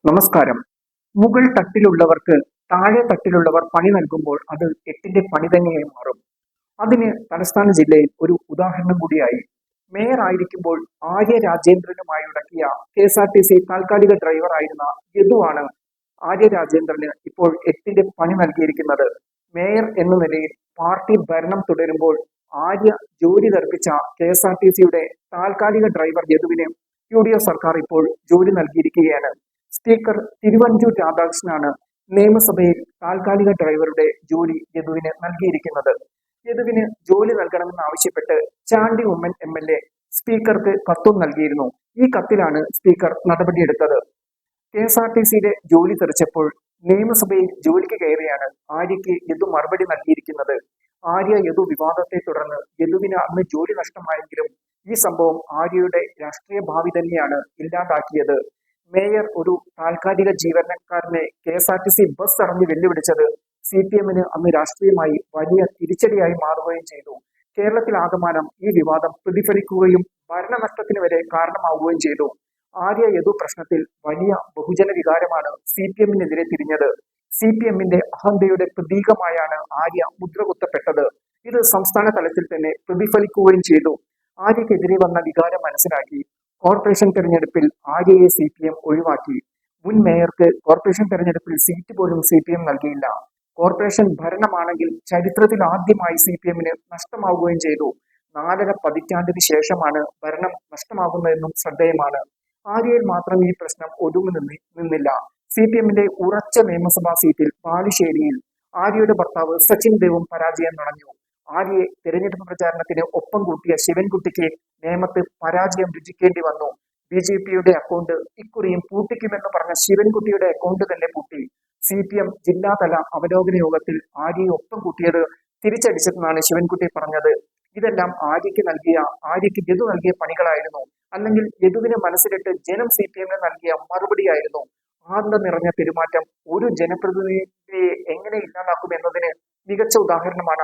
നമസ്കാരം. മുകൾ തട്ടിലുള്ളവർക്ക് താഴെ തട്ടിലുള്ളവർ പണി നൽകുമ്പോൾ അത് എട്ടിന്റെ പണി തന്നെയായി മാറും. അതിന് തലസ്ഥാന ജില്ലയിൽ ഒരു ഉദാഹരണം കൂടിയായി. മേയർ ആയിരിക്കുമ്പോൾ ആര്യ രാജേന്ദ്രനുമായി ഉടക്കിയ KSRTC താൽക്കാലിക ഡ്രൈവറായിരുന്ന യദുവാണ് ആര്യ രാജേന്ദ്രന് ഇപ്പോൾ എട്ടിന്റെ പണി നൽകിയിരിക്കുന്നത്. മേയർ എന്ന നിലയിൽ പാർട്ടി ഭരണം തുടരുമ്പോൾ ആര്യ ജോലി തെറിപ്പിച്ച KSRTCയുടെ താൽക്കാലിക ഡ്രൈവർ യദുവിന് UDF സർക്കാർ ഇപ്പോൾ ജോലി നൽകിയിരിക്കുകയാണ്. സ്പീക്കർ തിരുവഞ്ചൂർ രാധാകൃഷ്ണനാണ് നിയമസഭയിൽ താൽക്കാലിക ഡ്രൈവറുടെ ജോലി യദുവിന് നൽകിയിരിക്കുന്നത്. യദുവിന് ജോലി നൽകണമെന്നാവശ്യപ്പെട്ട് ചാണ്ടി ഉമ്മൻ MLA സ്പീക്കർക്ക് കത്തും നൽകിയിരുന്നു. ഈ കത്തിലാണ് സ്പീക്കർ നടപടിയെടുത്തത്. KSRTCയിലെ ജോലി തെറിച്ചപ്പോൾ നിയമസഭയിൽ ജോലിക്ക് കയറിയാണ് ആര്യയ്ക്ക് യദു മറുപടി നൽകിയിരിക്കുന്നത്. ആര്യ യദു വിവാദത്തെ തുടർന്ന് യദുവിന് അന്ന് ജോലി നഷ്ടമായെങ്കിലും ഈ സംഭവം ആര്യയുടെ രാഷ്ട്രീയ ഭാവി തന്നെയാണ് ഇല്ലാതാക്കിയത്. മേയർ ഒരു താൽക്കാലിക ജീവനക്കാരനെ KSRTC ബസ് തടഞ്ഞ് വെല്ലുവിളിച്ചത് CPMന് അന്ന് രാഷ്ട്രീയമായി വലിയ തിരിച്ചടിയായി മാറുകയും ചെയ്തു. കേരളത്തിലാകമാനം ഈ വിവാദം പ്രതിഫലിക്കുകയും ഭരണനഷ്ടത്തിന് വരെ കാരണമാവുകയും ചെയ്തു. ആര്യ യദു പ്രശ്നത്തിൽ വലിയ ബഹുജന വികാരമാണ് CPMനെതിരെ തിരിഞ്ഞത്. CPMന്റെ അഹന്തയുടെ പ്രതീകമായാണ് ആര്യ മുദ്രകുത്തപ്പെട്ടത്. ഇത് സംസ്ഥാന തലത്തിൽ തന്നെ പ്രതിഫലിക്കുകയും ചെയ്തു. ആര്യക്കെതിരെ വന്ന വികാരം മനസ്സിലാക്കി കോർപ്പറേഷൻ തെരഞ്ഞെടുപ്പിൽ ആര്യയെ CPM ഒഴിവാക്കി. മുൻ മേയർക്ക് കോർപ്പറേഷൻ തെരഞ്ഞെടുപ്പിൽ സീറ്റ് പോലും CPM നൽകിയില്ല. കോർപ്പറേഷൻ ഭരണമാണെങ്കിൽ ചരിത്രത്തിൽ ആദ്യമായി CPMന് നഷ്ടമാവുകയും ചെയ്തു. 4.5 പതിറ്റാണ്ടിന് ശേഷമാണ് ഭരണം നഷ്ടമാകുന്നതെന്നും ശ്രദ്ധേയമാണ്. ആര്യയിൽ മാത്രം ഈ പ്രശ്നം ഒതുങ്ങി നിന്നില്ല. CPMന്റെ ഉറച്ച നിയമസഭാ സീറ്റിൽ ബാലുശ്ശേരിയിൽ ആര്യയുടെ ഭർത്താവ് സച്ചിൻ ദേവും പരാജയം നുണഞ്ഞു. ആര്യയെ തെരഞ്ഞെടുപ്പ് പ്രചാരണത്തിന് ഒപ്പം കൂട്ടിയ ശിവൻകുട്ടിക്ക് നേമത്ത് പരാജയം രുചിക്കേണ്ടി വന്നു. BJPയുടെ അക്കൗണ്ട് ഇക്കുറിയും പൂട്ടിക്കുമെന്ന് പറഞ്ഞ ശിവൻകുട്ടിയുടെ അക്കൗണ്ട് തന്നെ പൂട്ടി. CPM ജില്ലാതല അവലോകന യോഗത്തിൽ ആര്യയെ ഒപ്പം കൂട്ടിയത് തിരിച്ചടിച്ചതെന്നാണ് ശിവൻകുട്ടി പറഞ്ഞത്. ഇതെല്ലാം ആര്യയ്ക്ക് യദു നൽകിയ പണികളായിരുന്നു. അല്ലെങ്കിൽ യദുവിനെ മനസ്സിലിട്ട് ജനം CPMന് നൽകിയ മറുപടിയായിരുന്നു. ആർദ്ര നിറഞ്ഞ പെരുമാറ്റം ഒരു ജനപ്രതിനിധിയെ എങ്ങനെ ഇല്ലാതാക്കും എന്നതിന് മികച്ച ഉദാഹരണമാണ്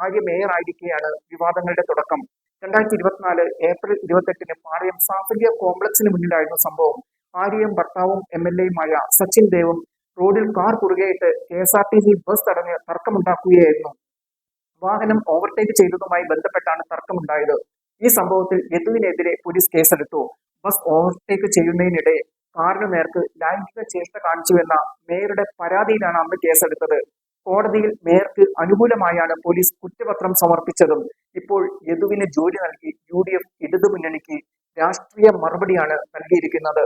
ആര്യ മേയർ ആയിരിക്കെയാണ് വിവാദങ്ങളുടെ തുടക്കം. 2024 ഏപ്രിൽ 28 പാളയം സാഫല്യ കോംപ്ലക്സിന് മുന്നിലായിരുന്നു സംഭവം. ആര്യയും ഭർത്താവും MLAയുമായ സച്ചിൻ ദേവും റോഡിൽ കാർ കുറുകെയിട്ട് KSRTC ബസ് തടഞ്ഞ് തർക്കമുണ്ടാക്കുകയായിരുന്നു. വാഹനം ഓവർടേക്ക് ചെയ്തതുമായി ബന്ധപ്പെട്ടാണ് തർക്കമുണ്ടായത്. ഈ സംഭവത്തിൽ യദുവിനെതിരെ പോലീസ് കേസെടുത്തു. ബസ് ഓവർടേക്ക് ചെയ്യുന്നതിനിടെ കാറിനു നേർക്ക് ലൈംഗിക ചേഷ്ട കാണിച്ചുവെന്ന മേയറുടെ പരാതിയിലാണ് അന്ന് കേസെടുത്തത്. കോടതിയിൽ മേയർക്ക് അനുകൂലമായാണ് പോലീസ് കുറ്റപത്രം സമർപ്പിച്ചതും. ഇപ്പോൾ യദുവിന് ജോലി നൽകി UDF ഇടതുമുന്നണിക്ക് രാഷ്ട്രീയ മറുപടിയാണ് നൽകിയിരിക്കുന്നത്.